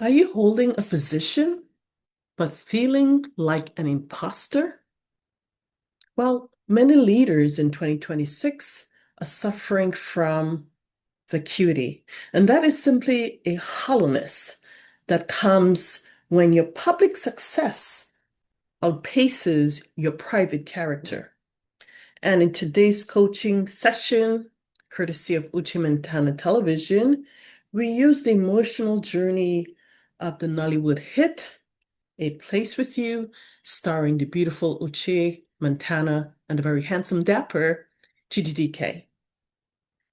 Are you holding a position but feeling like an imposter? Well, many leaders in 2026 are suffering from vacuity, and that is simply a hollowness that comes when your public success outpaces your private character. And in today's coaching session, courtesy of Uche Montana Television, we use the emotional journey of the Nollywood hit A Place with You, starring the beautiful Uche Montana and the very handsome dapper GDDK.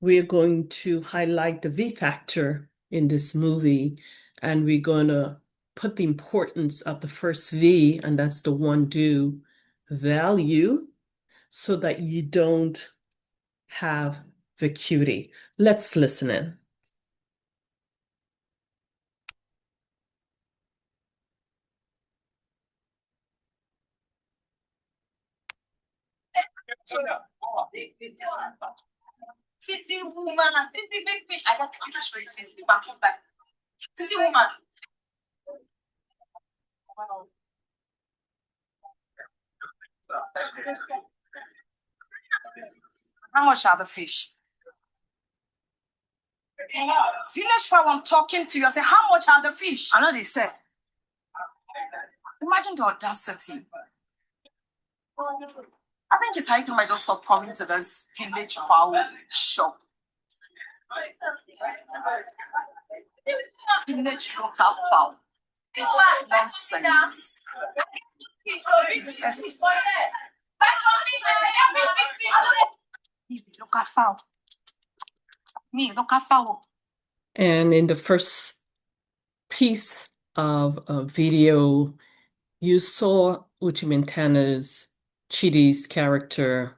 We are going to highlight the V factor in this movie, and we're going to put the importance of the first V, and that's the one do value, so that you don't have vacuity. Let's listen in. City woman, big fish. I'm not sure it's the back back. City woman. How much are the fish? Village farm, I'm talking to you. I say, how much are the fish? I know they say. Imagine the audacity. I think it's high time I just stop coming to this village fowl shop. Village local fowl. Nonsense. Local fowl. Me, local fowl. And in the first piece of a video, you saw Uche Montana's Chidi's character,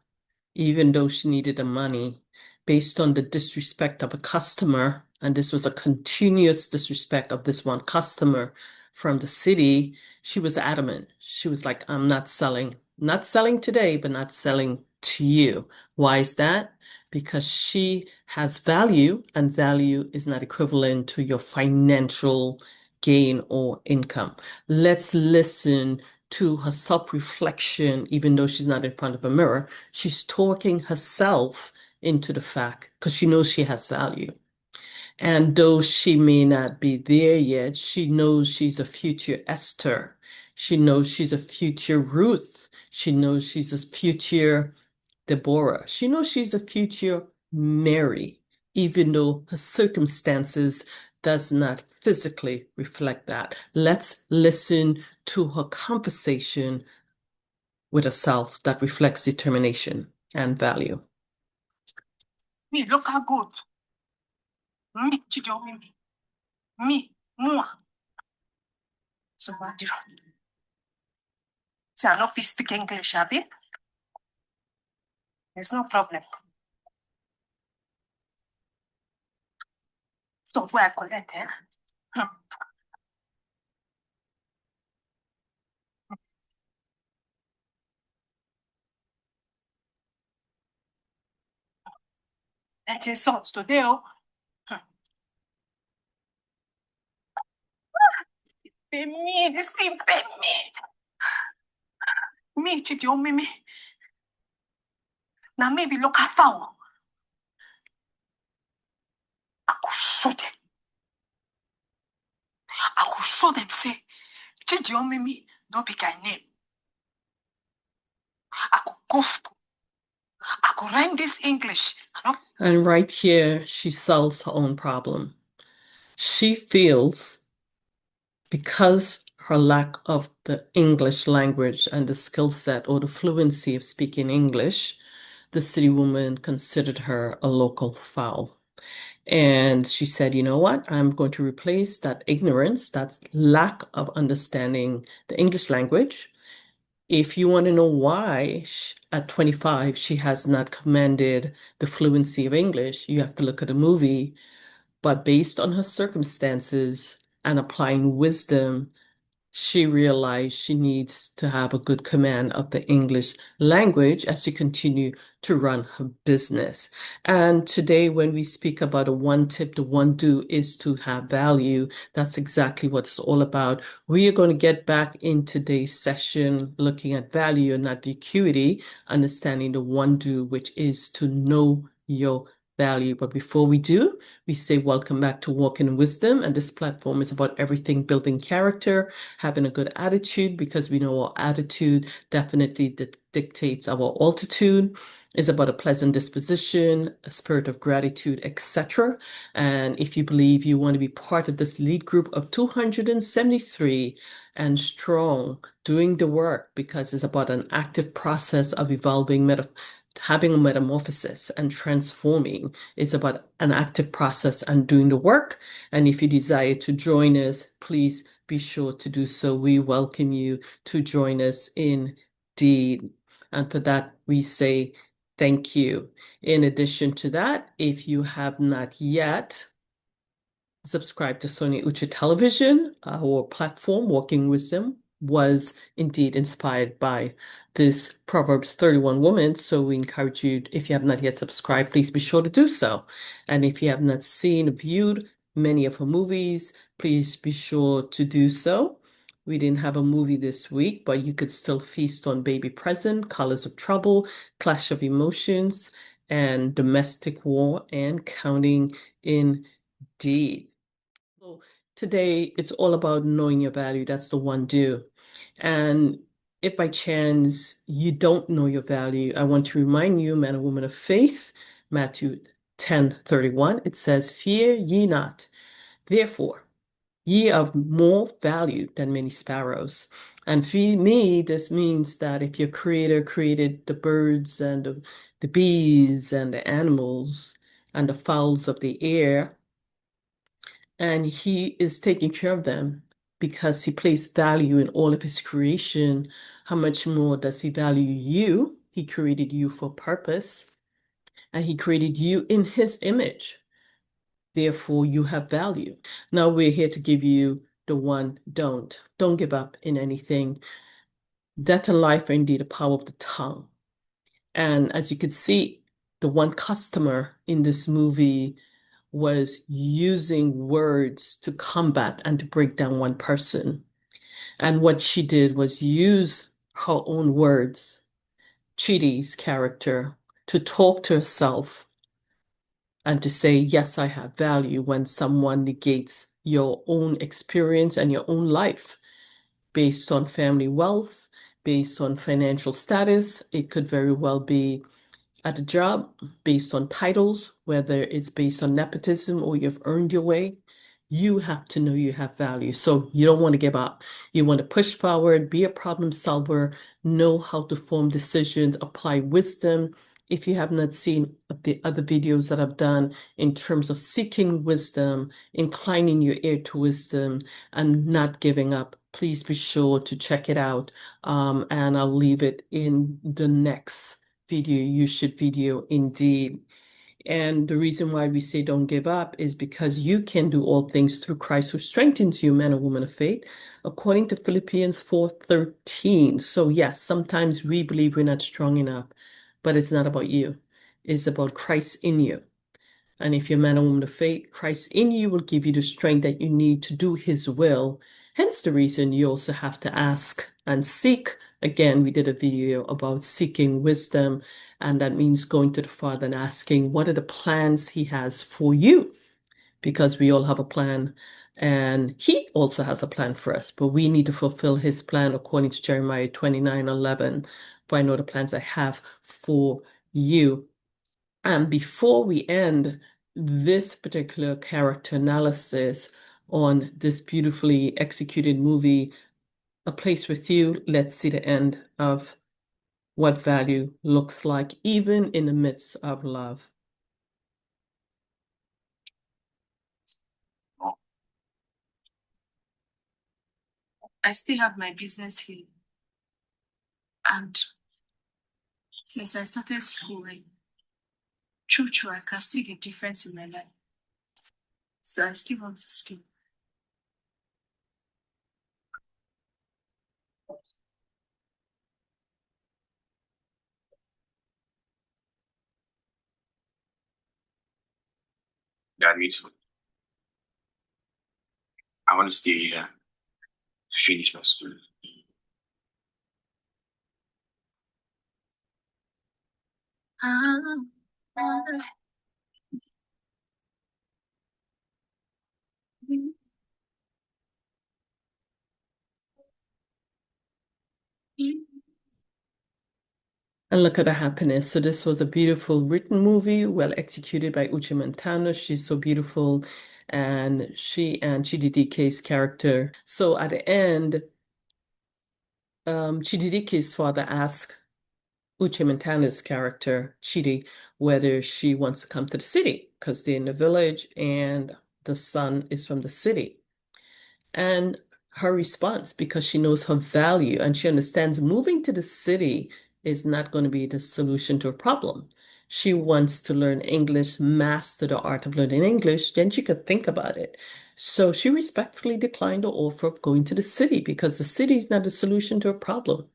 even though she needed the money, based on the disrespect of a customer, and this was a continuous disrespect of this one customer from the city, she was adamant. She was like, I'm not selling today, but not selling to you. Why is that? Because she has value, and value is not equivalent to your financial gain or income. Let's listen to her self-reflection, even though she's not in front of a mirror. She's talking herself into the fact because she knows she has value. And though she may not be there yet, she knows she's a future Esther. She knows she's a future Ruth. She knows she's a future Deborah. She knows she's a future Mary, even though her circumstances does not physically reflect that. Let's listen to her conversation with herself that reflects determination and value. Me, look how good. Me, Chijomi. Me, moi. So what do you want? So I don't speak English, Abby. There's no problem. So where I collect, eh? It's insults today, oh. Pay me, this thing pay me. Me, Chijomi, me. Now maybe look at foul. I could show them. I could show them, say, Chijomi, no be guy name. I could go school. I could learn this English. And right here, she solves her own problem. She feels because her lack of the English language and the skill set or the fluency of speaking English, the city woman considered her a local fowl. And she said, you know what? I'm going to replace that ignorance, that lack of understanding the English language. If you want to know why at 25 she has not commanded the fluency of English, you have to look at a movie. But based on her circumstances and applying wisdom she realized she needs to have a good command of the English language as she continued to run her business. And today, when we speak about a one tip, the one do is to have value. That's exactly what it's all about. We are going to get back in today's session looking at value and not vacuity, understanding the one do, which is to know your value. But before we do, we say welcome back to Walking in Wisdom. And this platform is about everything building character, having a good attitude, because we know our attitude definitely dictates our altitude. Is about a pleasant disposition, a spirit of gratitude, etc. And if you believe you want to be part of this lead group of 273 and strong, doing the work, because it's about an active process of evolving, having a metamorphosis and transforming. It's about an active process and doing the work. And if you desire to join us, please be sure to do so. We welcome you to join us indeed. And for that, we say thank you. In addition to that, if you have not yet subscribed to Sony Uche Television, our platform, Walking Wisdom, was indeed inspired by this Proverbs 31 woman. So we encourage you, if you have not yet subscribed, please be sure to do so. And if you have not seen or viewed many of her movies, please be sure to do so. We didn't have a movie this week, but you could still feast on Baby Present, Colors of Trouble, Clash of Emotions, and Domestic War, and Counting Indeed. So today, it's all about knowing your value. That's the one do. And if by chance you don't know your value, I want to remind you, man and woman of faith, Matthew 10:31, it says, Fear ye not, therefore, ye are of more value than many sparrows. And for me, this means that if your creator created the birds and the bees and the animals and the fowls of the air, and he is taking care of them because he placed value in all of his creation, how much more does he value you? He created you for purpose, and he created you in his image. Therefore, you have value. Now we're here to give you the one don't. Don't give up in anything. Death and life are indeed the power of the tongue. And as you could see, the one customer in this movie was using words to combat and to break down one person. And what she did was use her own words, Chidi's character, to talk to herself and to say, yes, I have value when someone negates your own experience and your own life based on family wealth, based on financial status. It could very well be at a job based on titles, whether it's based on nepotism or you've earned your way. You have to know you have value. So you don't want to give up. You want to push forward, be a problem solver, know how to form decisions, apply wisdom. If you have not seen the other videos that I've done in terms of seeking wisdom, inclining your ear to wisdom, and not giving up, please be sure to check it out. And I'll leave it in the next video. You should video indeed. And the reason why we say don't give up is because you can do all things through Christ who strengthens you, man or woman of faith, according to Philippians 4:13. So yes, sometimes we believe we're not strong enough, but it's not about you. It's about Christ in you. And if you're a man or woman of faith, Christ in you will give you the strength that you need to do his will. Hence the reason you also have to ask and seek. Again, we did a video about seeking wisdom, and that means going to the Father and asking, what are the plans he has for you? Because we all have a plan, and he also has a plan for us, but we need to fulfill his plan according to Jeremiah 29:11. For I know the plans I have for you. And before we end this particular character analysis on this beautifully executed movie, A Place with You, let's see the end of what value looks like, even in the midst of love. I still have my business here. And since I started schooling, true, I can see the difference in my life. So I still want to ski. me to. I want to stay here, finish my school. And look at the happiness. So this was a beautiful written movie, well executed by Uche Montana. She's so beautiful. And Chididiki's character. So at the end, Chididiki's father asked Uche Montana's character, Chidi, whether she wants to come to the city because they're in the village and the son is from the city. And her response, because she knows her value and she understands moving to the city is not going to be the solution to a problem. She wants to learn English, master the art of learning English, then she could think about it. So she respectfully declined the offer of going to the city because the city is not the solution to a problem.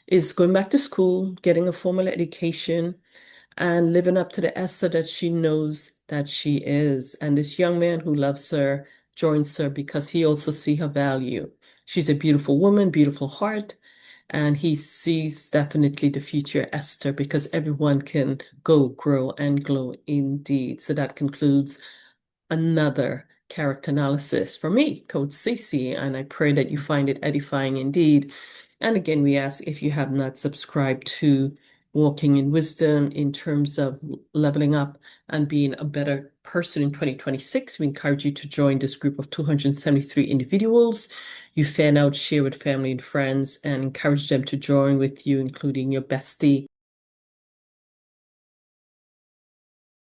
Is going back to school, getting a formal education, and living up to the Esther that she knows that she is. And this young man who loves her joins her because he also sees her value. She's a beautiful woman, beautiful heart, and he sees definitely the future Esther because everyone can go, grow, and glow indeed. So that concludes another character analysis for me, Coach Cece, and I pray that you find it edifying indeed. And again, we ask if you have not subscribed to Walking in Wisdom in terms of leveling up and being a better person in 2026, we encourage you to join this group of 273 individuals. You fan out, share with family and friends, and encourage them to join with you, including your bestie.